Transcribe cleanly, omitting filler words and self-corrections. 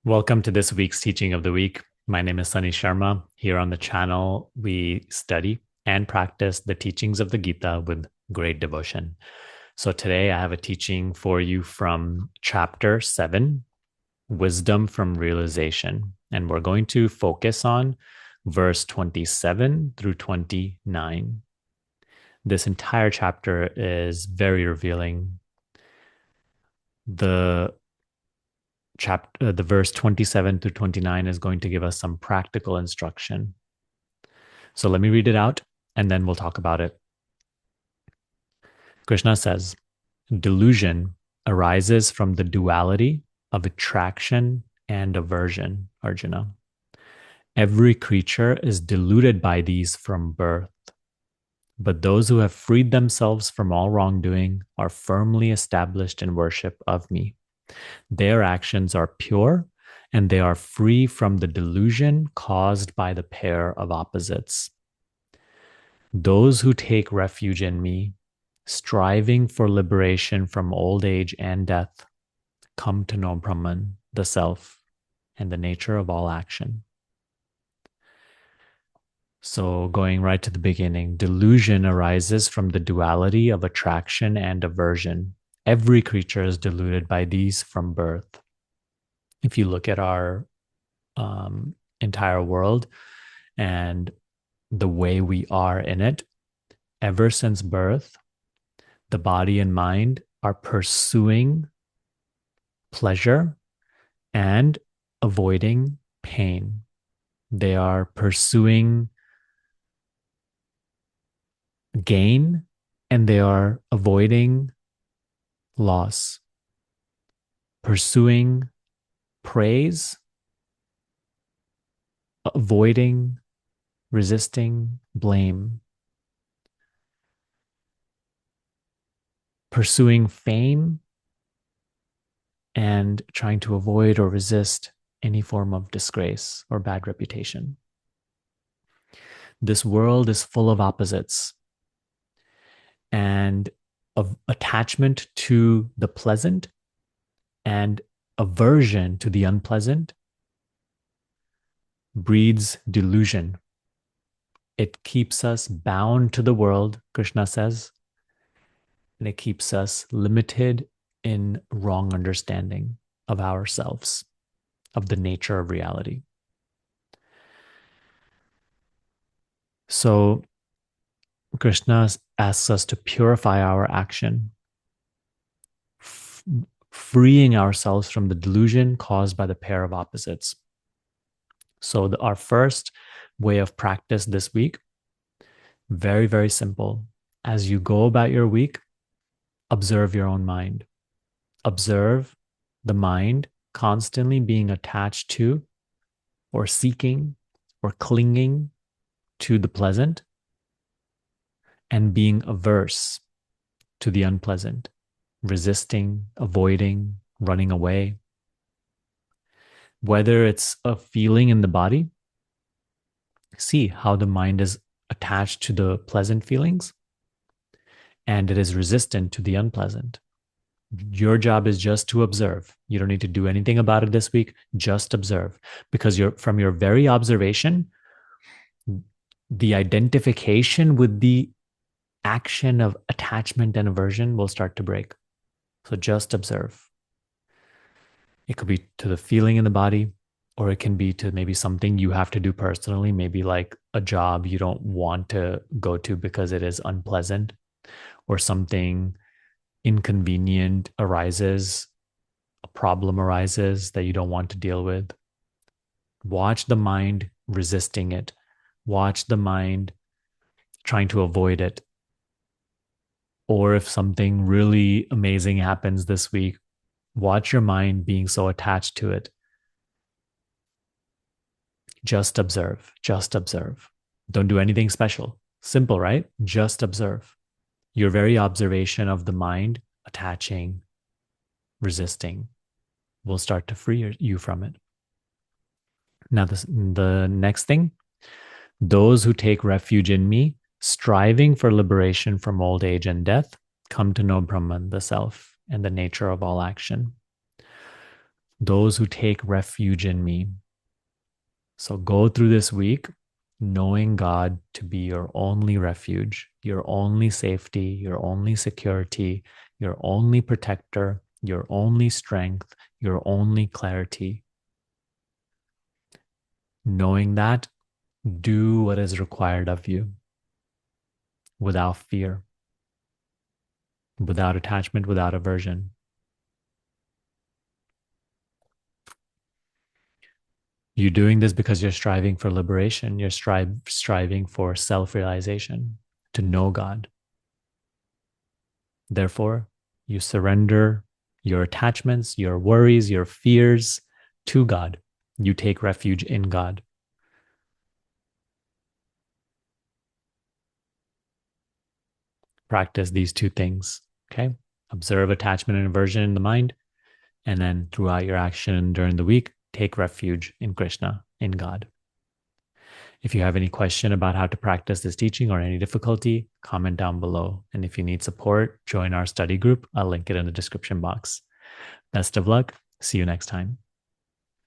Welcome to this week's teaching of the week. My name is Sunny Sharma. Here on the channel, we study and practice the teachings of the Gita with great devotion. So today I have a teaching for you from chapter 7, Wisdom from Realization. And we're going to focus on verse 27 through 29. This entire chapter is very revealing. The verse 27 through 29 is going to give us some practical instruction. So let me read it out and then we'll talk about it. Krishna says, delusion arises from the duality of attraction and aversion, Arjuna. Every creature is deluded by these from birth. But those who have freed themselves from all wrongdoing are firmly established in worship of me. Their actions are pure, and they are free from the delusion caused by the pair of opposites. Those who take refuge in me, striving for liberation from old age and death, come to know Brahman, the self, and the nature of all action. So going right to the beginning, delusion arises from the duality of attraction and aversion. Every creature is deluded by these from birth. If you look at our entire world and the way we are in it, ever since birth, the body and mind are pursuing pleasure and avoiding pain. They are pursuing gain and they are avoiding loss, pursuing praise, avoiding, resisting blame, pursuing fame and trying to avoid or resist any form of disgrace or bad reputation. This world is full of opposites, and of attachment to the pleasant and aversion to the unpleasant breeds delusion. It keeps us bound to the world, Krishna says, and it keeps us limited in wrong understanding of ourselves, of the nature of reality. So Krishna asks us to purify our action, freeing ourselves from the delusion caused by the pair of opposites. So our first way of practice this week, very, very simple. As you go about your week, observe your own mind. Observe the mind constantly being attached to or seeking or clinging to the pleasant and being averse to the unpleasant, resisting, avoiding, running away. Whether it's a feeling in the body, see how the mind is attached to the pleasant feelings and it is resistant to the unpleasant. Your job is just to observe. You don't need to do anything about it this week. Just observe, because from your very observation, the identification with the action of attachment and aversion will start to break. So just observe. It could be to the feeling in the body, or it can be to maybe something you have to do personally, maybe like a job you don't want to go to because it is unpleasant, or something inconvenient arises, a problem arises that you don't want to deal with. Watch the mind resisting it. Watch the mind trying to avoid it. Or if something really amazing happens this week, watch your mind being so attached to it. Just observe. Just observe. Don't do anything special. Simple, right? Just observe. Your very observation of the mind attaching, resisting, will start to free you from it. Now, the next thing, those who take refuge in me, striving for liberation from old age and death, come to know Brahman, the self, and the nature of all action. those who take refuge in me. So go through this week knowing God to be your only refuge, your only safety, your only security, your only protector, your only strength, your only clarity. Knowing that, do what is required of you without fear, without attachment, without aversion. You're doing this because you're striving for liberation. You're striving for self-realization, to know God. Therefore, you surrender your attachments, your worries, your fears to God. You take refuge in God. Practice these two things, okay? Observe attachment and aversion in the mind, and then throughout your action during the week, take refuge in Krishna, in God. If you have any question about how to practice this teaching or any difficulty, comment down below. And if you need support, join our study group. I'll link it in the description box. Best of luck. See you next time.